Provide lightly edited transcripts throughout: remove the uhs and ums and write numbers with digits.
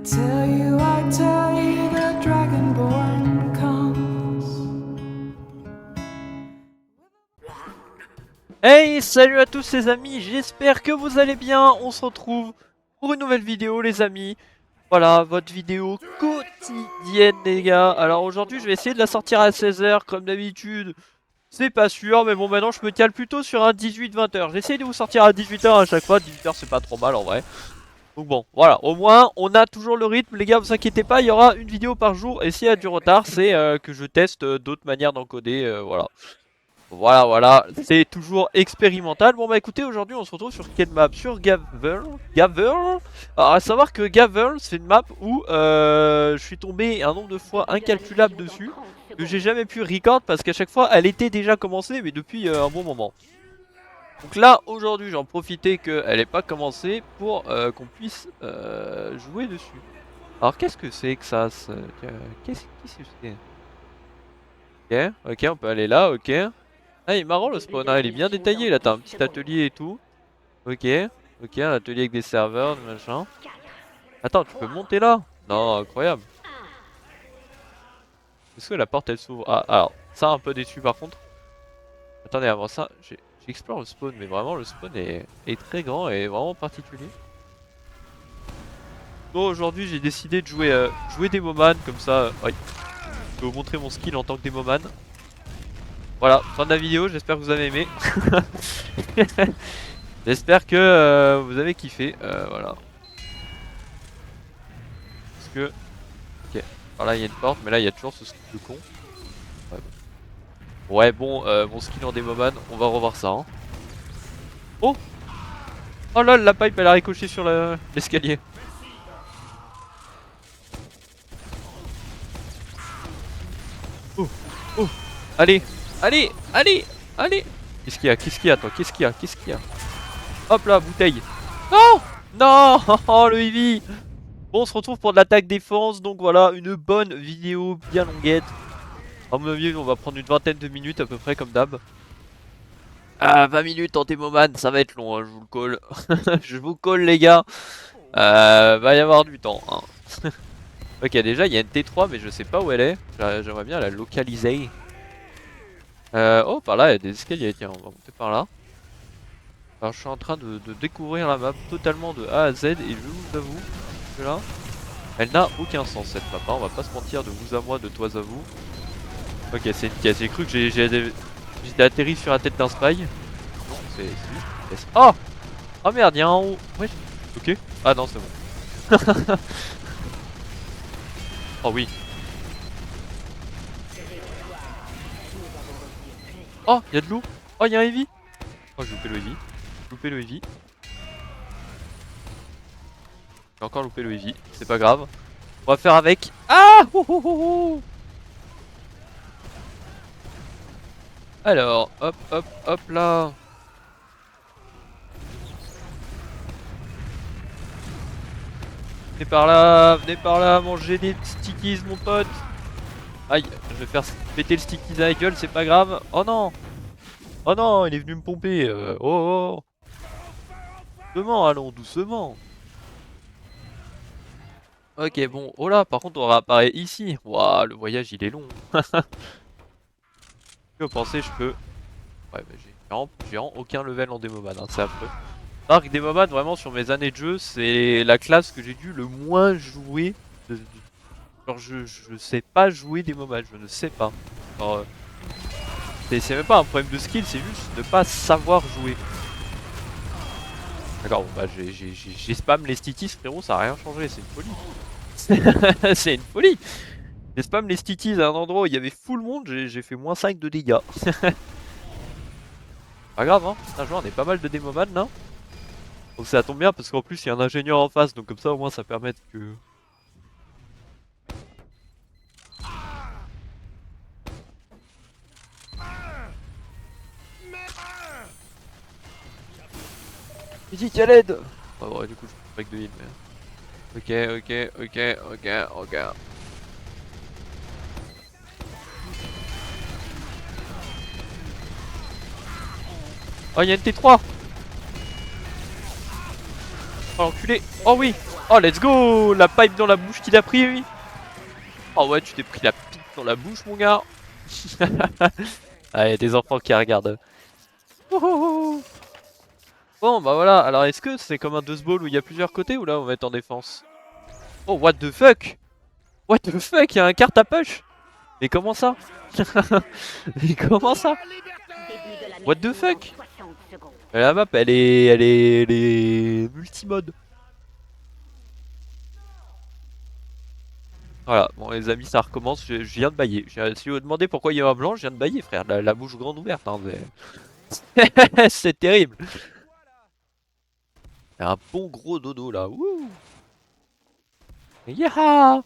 I tell you the dragonborn comes. Hey, salut à tous les amis, j'espère que vous allez bien. On se retrouve pour une nouvelle vidéo les amis. Voilà, votre vidéo quotidienne les gars. Alors aujourd'hui je vais essayer de la sortir à 16h comme d'habitude. C'est pas sûr, mais bon maintenant je me cale plutôt sur un 18-20h. J'essaie de vous sortir à 18h à chaque fois, 18h c'est pas trop mal en vrai. Donc bon, voilà, au moins on a toujours le rythme les gars, vous inquiétez pas, il y aura une vidéo par jour. Et s'il y a du retard, c'est que je teste d'autres manières d'encoder, voilà. Voilà, c'est toujours expérimental. Bon bah écoutez, aujourd'hui on se retrouve sur quelle map? Sur Gavel. Alors à savoir que Gavel c'est une map où je suis tombé un nombre de fois incalculable dessus, que j'ai jamais pu record parce qu'à chaque fois elle était déjà commencée mais depuis un bon moment. Donc là aujourd'hui j'en profitais qu'elle n'est pas commencée pour qu'on puisse jouer dessus. Alors qu'est-ce que c'est que ça? Qu'est-ce que c'est? Ok, on peut aller là, ok. Ah, il est marrant le spawn, hein, il est bien détaillé. Là, t'as un petit atelier et tout. Ok, ok, un atelier avec des serveurs, des machins. Attends, tu peux monter là? Non, incroyable. Est-ce que la porte elle s'ouvre? Ah, alors, ça un peu déçu par contre. Attendez, avant ça, j'explore le spawn, mais vraiment le spawn est très grand et vraiment particulier. Bon, aujourd'hui j'ai décidé de jouer Demoman comme ça. Ouais, je vais vous montrer mon skill en tant que Demoman. Voilà, fin de la vidéo, j'espère que vous avez aimé. J'espère que vous avez kiffé, voilà. Parce que... Ok, alors là il y a une porte, mais là il y a toujours ce skill de con. Ouais bon, mon skill en Demoman, on va revoir ça. Hein. Oh! Oh lol, la pipe elle a ricoché sur l'escalier. Oh! Oh! Allez! Allez! Allez! Allez! Qu'est-ce qu'il y a? Qu'est-ce qu'il y a toi? Qu'est-ce qu'il y a? Qu'est-ce qu'il y a? Hop là, bouteille! Non! Non! Oh le heavy! Bon, on se retrouve pour de l'attaque défense, donc voilà, une bonne vidéo bien longuette. À mon avis, on va prendre une vingtaine de minutes à peu près comme d'hab. Ah, 20 minutes en Demoman, ça va être long, hein, je vous le colle. Je vous colle les gars. Va y avoir du temps. Hein. Ok, déjà il y a une T3 mais je sais pas où elle est. J'aimerais bien la localiser. Oh, par là il y a des escaliers, tiens, on va monter par là. Alors je suis en train de découvrir la map totalement de A à Z et je vous avoue que là, elle n'a aucun sens cette map. Hein. On va pas se mentir, de vous à moi, de toi à vous. Ok, c'est une caisse. J'ai cru que j'étais atterri sur la tête d'un spy. Non, c'est juste une caisse. Oh! Oh merde, y'a un en haut. Ouais. Ok. Ah non, c'est bon. Oh oui. Oh, y'a de l'eau. Oh, y'a un heavy. Oh, j'ai loupé le heavy. J'ai loupé le heavy. J'ai encore loupé le heavy. C'est pas grave. On va faire avec. Ah! Oh, oh, oh, oh. Alors, hop, hop, hop là. Venez par là, manger des stickies, mon pote. Aïe, je vais faire péter le stickies à la gueule, c'est pas grave. Oh non! Oh non, il est venu me pomper. Oh, oh. Doucement, allons, doucement. Ok, bon. Oh là, par contre, on réapparaît ici. Waouh, le voyage, il est long. Que penser, je peux. Ouais, bah, j'ai vraiment aucun level en Demoman, hein, c'est affreux. Alors que Demoman, vraiment, sur mes années de jeu, c'est la classe que j'ai dû le moins jouer. Genre, je sais pas jouer Demoman, je ne sais pas. Alors, c'est même pas un problème de skill, c'est juste de pas savoir jouer. D'accord, bon, bah j'ai spam les stickies, frérot, ça a rien changé, c'est une folie. C'est une folie. J'ai spam les stickies à un endroit où il y avait full monde, j'ai fait moins 5 de dégâts. Pas grave, hein, putain, joueur, on est pas mal de Demoman là. Donc ça tombe bien parce qu'en plus il y a un ingénieur en face, donc comme ça au moins ça permet que... Il dit qu'il y a l'aide. Ouais, ouais, du coup je peux pas que de heal, mais... Ok. Oh, il y a une T3. Oh l'enculé. Oh oui. Oh let's go. La pipe dans la bouche qu'il a pris lui. Oh ouais, tu t'es pris la pipe dans la bouche mon gars. Ah, y a des enfants qui regardent. Oh, oh, oh. Bon bah voilà, alors est-ce que c'est comme un dust-ball où il y a plusieurs côtés ou là on va être en défense? Oh what the fuck? What the fuck? Il y a un carte à push? Mais comment ça? Mais comment ça? What the fuck? La map elle est multimode. Voilà, bon les amis ça recommence, je viens de bailler. Si vous vous demandez pourquoi il y a un blanc, je viens de bailler frère, la bouche grande ouverte hein, c'est terrible. Il y a un bon gros dodo là, wouh. Yaha.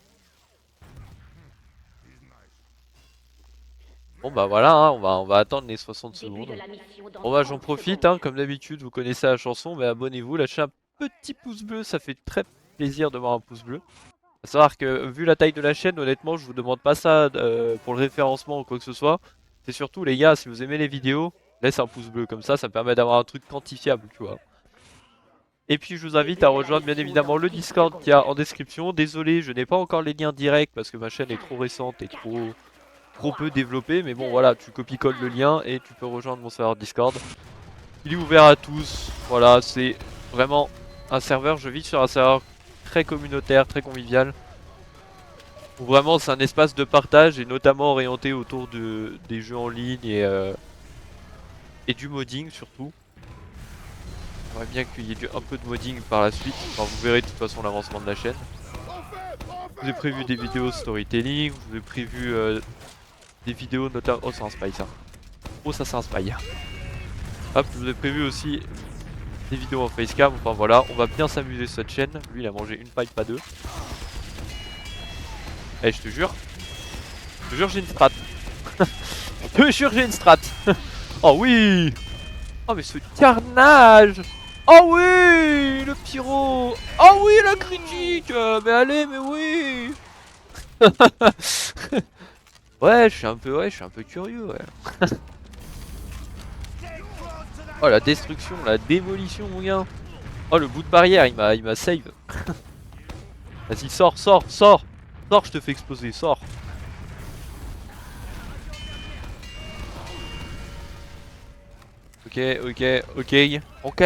Bon bah voilà, hein, on va attendre les 60 secondes. Bon bah j'en profite, hein, comme d'habitude, vous connaissez la chanson, mais abonnez-vous, lâchez un petit pouce bleu, ça fait très plaisir de voir un pouce bleu. À savoir que vu la taille de la chaîne, honnêtement, je vous demande pas ça pour le référencement ou quoi que ce soit. C'est surtout les gars, si vous aimez les vidéos, laissez un pouce bleu, comme ça me permet d'avoir un truc quantifiable, tu vois. Et puis je vous invite à rejoindre bien évidemment le Discord qu'il y a en description. Désolé, je n'ai pas encore les liens directs parce que ma chaîne est trop récente et trop peu développée. Mais bon voilà, tu copies-colles le lien et tu peux rejoindre mon serveur Discord. Il est ouvert à tous. Voilà, c'est vraiment un serveur. Je vis sur un serveur très communautaire, très convivial. Où vraiment c'est un espace de partage et notamment orienté autour des jeux en ligne et du modding surtout. J'aimerais bien qu'il y ait un peu de modding par la suite. Enfin, vous verrez de toute façon l'avancement de la chaîne. Je vous ai prévu des vidéos storytelling, je vous ai prévu des vidéos notamment... Oh c'est un spy ça. Oh ça c'est un spy. Hop, je vous ai prévu aussi des vidéos en facecam. Enfin voilà, on va bien s'amuser sur cette chaîne. Lui il a mangé une pipe, pas deux. Eh je te jure. Je te jure j'ai une strat. Je te jure j'ai une strat. Oh oui. Oh mais ce carnage. Oh oui, le pyro. Oh oui, la critique. Mais allez, mais oui. Ouais, je suis un peu curieux, ouais. Oh la destruction, la démolition, mon gars. Oh le bout de barrière, il m'a save. Vas-y, sors, sors, sors. Sors, je te fais exploser, sors. Ok, ok, ok, ok.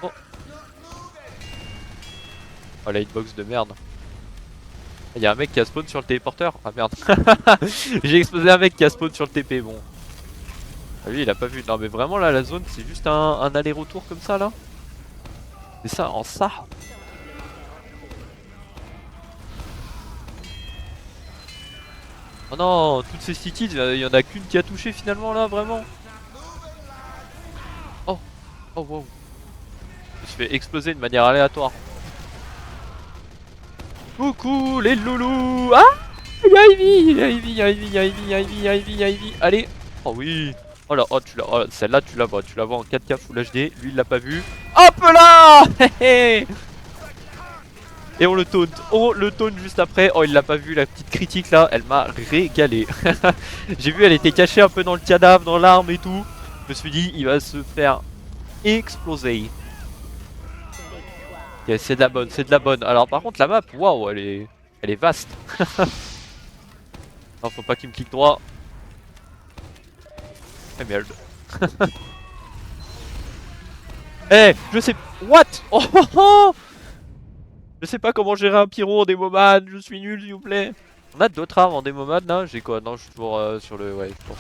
Oh, oh la hitbox de merde. Il y a un mec qui a spawn sur le téléporteur. Ah merde. J'ai explosé un mec qui a spawn sur le TP, bon. Ah, lui il a pas vu. Non mais vraiment là la zone c'est juste un aller-retour comme ça là. C'est ça, en ça. Oh non, toutes ces cities, il y en a qu'une qui a touché finalement là, vraiment. Oh, oh wow. Je me suis fait exploser de manière aléatoire. Coucou les loulous. Ah, y'a Ivy, y'a Ivy, y'a Ivy, y'a Ivy, y'a Ivy, y'a Ivy, y'a Ivy. Allez. Oh oui. Oh là, oh, oh, celle-là tu la vois en 4K Full HD. Lui il l'a pas vu. Hop là. Et on le taunt juste après. Oh il l'a pas vu la petite critique là, elle m'a régalé. J'ai vu elle était cachée un peu dans le cadavre, dans l'arme et tout. Je me suis dit il va se faire exploser. Okay, c'est de la bonne, c'est de la bonne. Alors par contre la map, waouh elle est vaste. Non faut pas qu'il me clique droit. Ah merde. Eh je sais... What? Oh, oh, oh. Je sais pas comment gérer un pyro en démomade, je suis nul s'il vous plaît. On a d'autres armes en démomade là? J'ai quoi? Non je suis toujours sur le... Ouais je pense.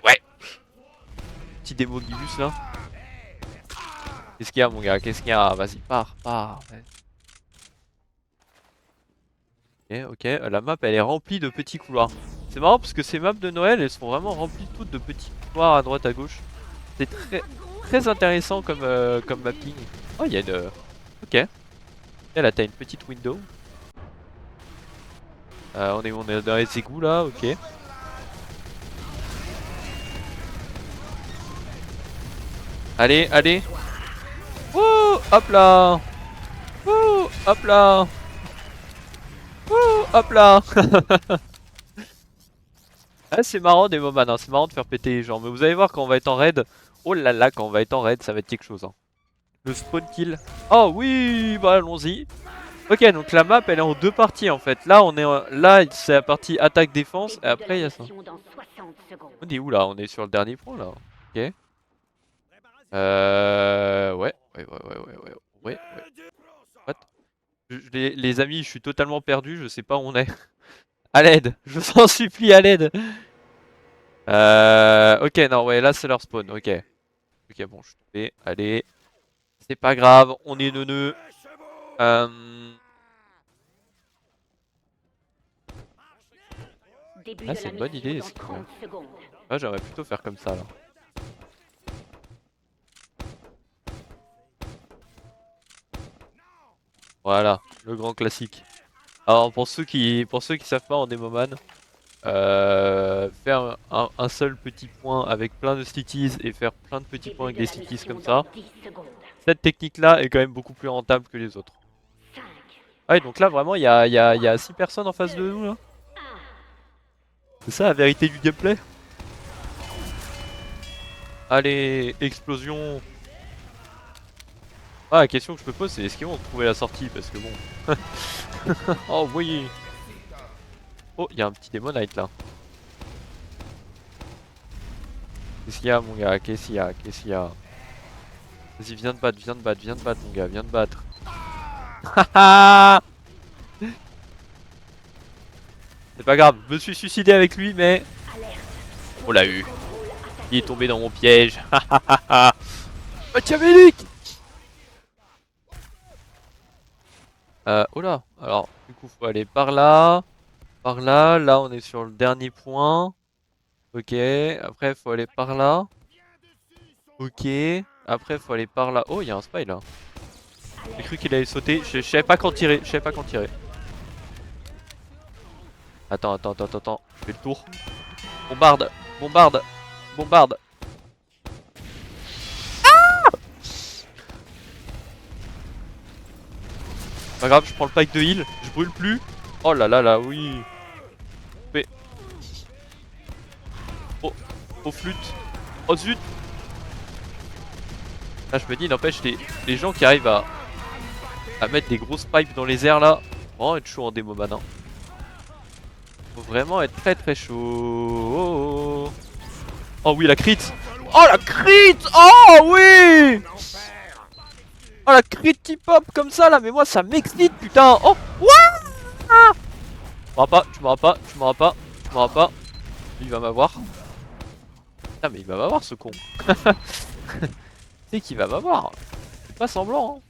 Ouais. Petit démo Gibus là. Qu'est-ce qu'il y a mon gars? Qu'est-ce qu'il y a? Vas-y pars. Ouais. Ok, la map elle est remplie de petits couloirs. C'est marrant parce que ces maps de Noël elles sont vraiment remplies toutes de petits couloirs à droite à gauche. C'est très intéressant comme mapping. Oh il y a une... Ok. Et là t'as une petite window. On est dans les égouts là, ok. Allez, allez. Wouh, hop là. Wouh, hop là. Wouh, hop là. Ah c'est marrant des moments, hein. C'est marrant de faire péter les gens. Mais vous allez voir quand on va être en raid. Oh là là, quand on va être en raid, ça va être quelque chose. Hein. Le spawn kill. Oh oui, bah allons-y. Ok, donc la map elle est en deux parties en fait. Là on est là c'est la partie attaque défense et après il y a ça. On est où là? On est sur le dernier point là. Ok. Ouais. What? Les amis, je suis totalement perdu, je sais pas où on est. À l'aide, je vous en supplie à l'aide. Ok, non, ouais, là c'est leur spawn, ok. Ok, bon, je suis tombé, allez. C'est pas grave, on est neuneux. Ah, c'est une bonne idée, ouais, j'aimerais plutôt faire comme ça, là. Voilà, le grand classique. Alors, pour ceux qui savent pas en Demoman, faire un seul petit point avec plein de stickies et faire plein de petits points avec des stickies comme ça, cette technique-là est quand même beaucoup plus rentable que les autres. Ah ouais, donc là vraiment il y a 6 personnes en face de nous là. C'est ça la vérité du gameplay. Allez, explosion. Ah, la question que je me pose c'est est-ce qu'ils vont trouver la sortie parce que bon. Oh oui. Oh, il y a un petit Demonite là. Qu'est-ce qu'il y a mon gars? Qu'est-ce qu'il y a? Qu'est-ce qu'il y a? Vas-y, viens de battre, viens de battre, viens de battre mon gars, viens de battre. Haha. C'est pas grave, je me suis suicidé avec lui mais... On l'a eu. Il est tombé dans mon piège. Machiavélique. Oh là, alors du coup faut aller par là. Par là, là on est sur le dernier point. Ok, après faut aller par là. Ok, après faut aller par là. Oh, il y a un spy là. J'ai cru qu'il allait sauter, je savais pas quand tirer, je savais pas quand tirer. Attends, je fais le tour. Bombarde, bombarde, bombarde. Pas grave, je prends le pack de heal, je brûle plus. Oh là là là, oui. Mais... Oh, oh flûte. Oh zut. Là je me dis, n'empêche, les gens qui arrivent à mettre des grosses pipes dans les airs là, faut vraiment être chaud en démo man. Hein. Faut vraiment être très très chaud. Oh, oh. Oh oui, la crit. Oh la crit. Oh oui. Oh la crit qui pop comme ça là, mais moi ça m'excite putain. Oh, ouah. Tu m'auras pas, tu m'auras pas, tu m'auras pas, tu m'auras pas. Il va m'avoir. Putain mais il va m'avoir ce con. C'est qu'il va m'avoir. C'est pas semblant.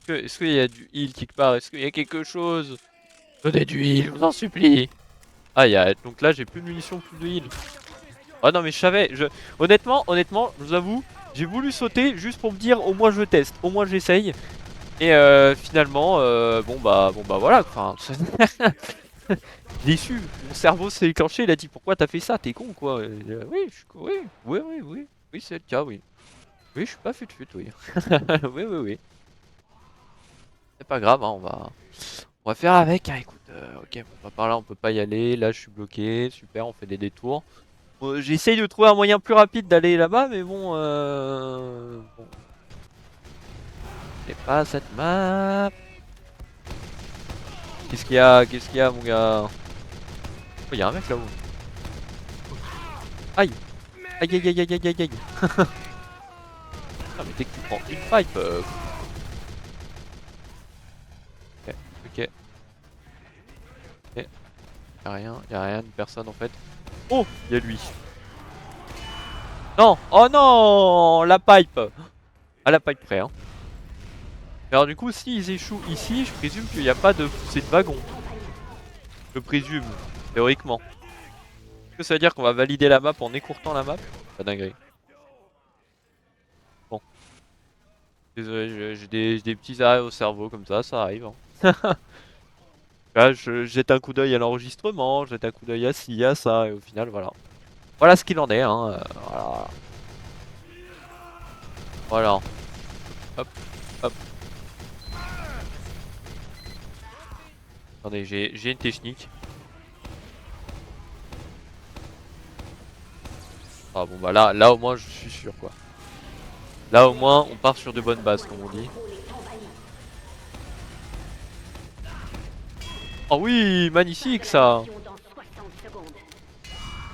Hein. Est-ce qu'il y a du heal quelque part? Est-ce qu'il y a quelque chose? Donnez du heal, je vous en supplie. Ah, donc là j'ai plus de munitions, plus de heal. Oh non mais je savais, honnêtement, je vous avoue, j'ai voulu sauter juste pour me dire au moins je teste, au moins j'essaye. Et finalement, bon bah voilà, enfin, déçu. Mon cerveau s'est déclenché, il a dit pourquoi t'as fait ça, t'es con quoi. Oui, oui c'est le cas, oui. Oui, je suis pas fut oui. Oui. C'est pas grave, hein, on va faire avec. Hein, écoute, ok, bon, par là on peut pas y aller, là je suis bloqué, super, on fait des détours. J'essaye de trouver un moyen plus rapide d'aller là-bas, mais bon. C'est pas cette map. Qu'est-ce qu'il y a? Qu'est-ce qu'il y a, mon gars? Oh, il y a un mec là-haut. Aïe! Aïe. Ah, mais dès que tu prends une pipe. Ok. Y'a rien, de personne en fait. Oh! Y'a lui. Non! Oh non! La pipe! Ah, la pipe près, hein. Alors du coup, s'ils échouent ici, je présume qu'il n'y a pas de poussée de wagon. Je présume, théoriquement. Est-ce que ça veut dire qu'on va valider la map en écourtant la map? Pas dinguerie. Bon. Désolé, j'ai des petits arrêts au cerveau comme ça arrive. Hein. Là, je jette un coup d'œil à l'enregistrement, je jette un coup d'œil à ci, à ça, et au final, voilà. Voilà ce qu'il en est, hein. Voilà. Voilà. Hop, hop. Attendez, j'ai une technique. Ah bon bah là au moins je suis sûr quoi. Là au moins on part sur de bonnes bases comme on dit. Oh oui, magnifique ça.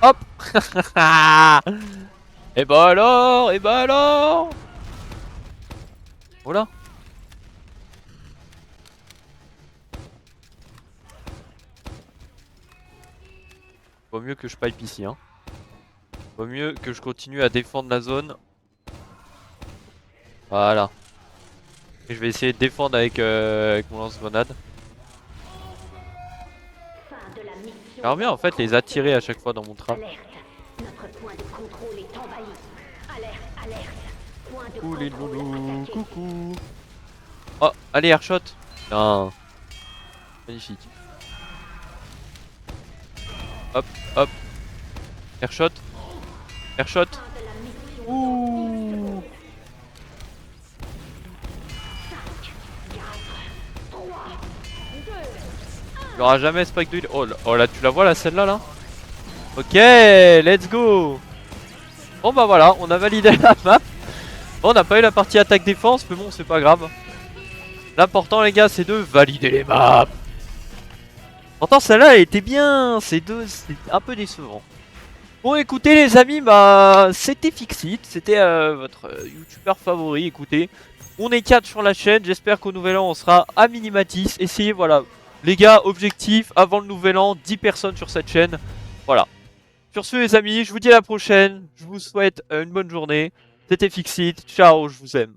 Hop. Et bah alors, et bah alors. Voilà. Vaut mieux que je pipe ici hein. Vaut mieux que je continue à défendre la zone. Voilà. Et je vais essayer de défendre avec mon lance-grenade. J'aimerais bien en fait les attirer à chaque fois dans mon trap. Coucou les loulous, coucou. Oh, allez airshot. Non. Magnifique. Hop, hop. Airshot. Airshot. Ouh. Il aura jamais spike de heal. Oh là, tu la vois la celle-là là? Ok, let's go. Bon bah voilà, on a validé la map. Bon, on n'a pas eu la partie attaque-défense, mais bon, c'est pas grave. L'important les gars, c'est de valider les maps. Pourtant celle-là, elle était bien. C'est un peu décevant. Bon écoutez les amis, bah c'était Fixit, c'était votre youtubeur favori, écoutez. On est 4 sur la chaîne, j'espère qu'au nouvel an on sera à minima 10. Essayez, voilà. Les gars, objectif, avant le nouvel an, 10 personnes sur cette chaîne. Voilà. Sur ce les amis, je vous dis à la prochaine, je vous souhaite une bonne journée. C'était Fixit, ciao, je vous aime.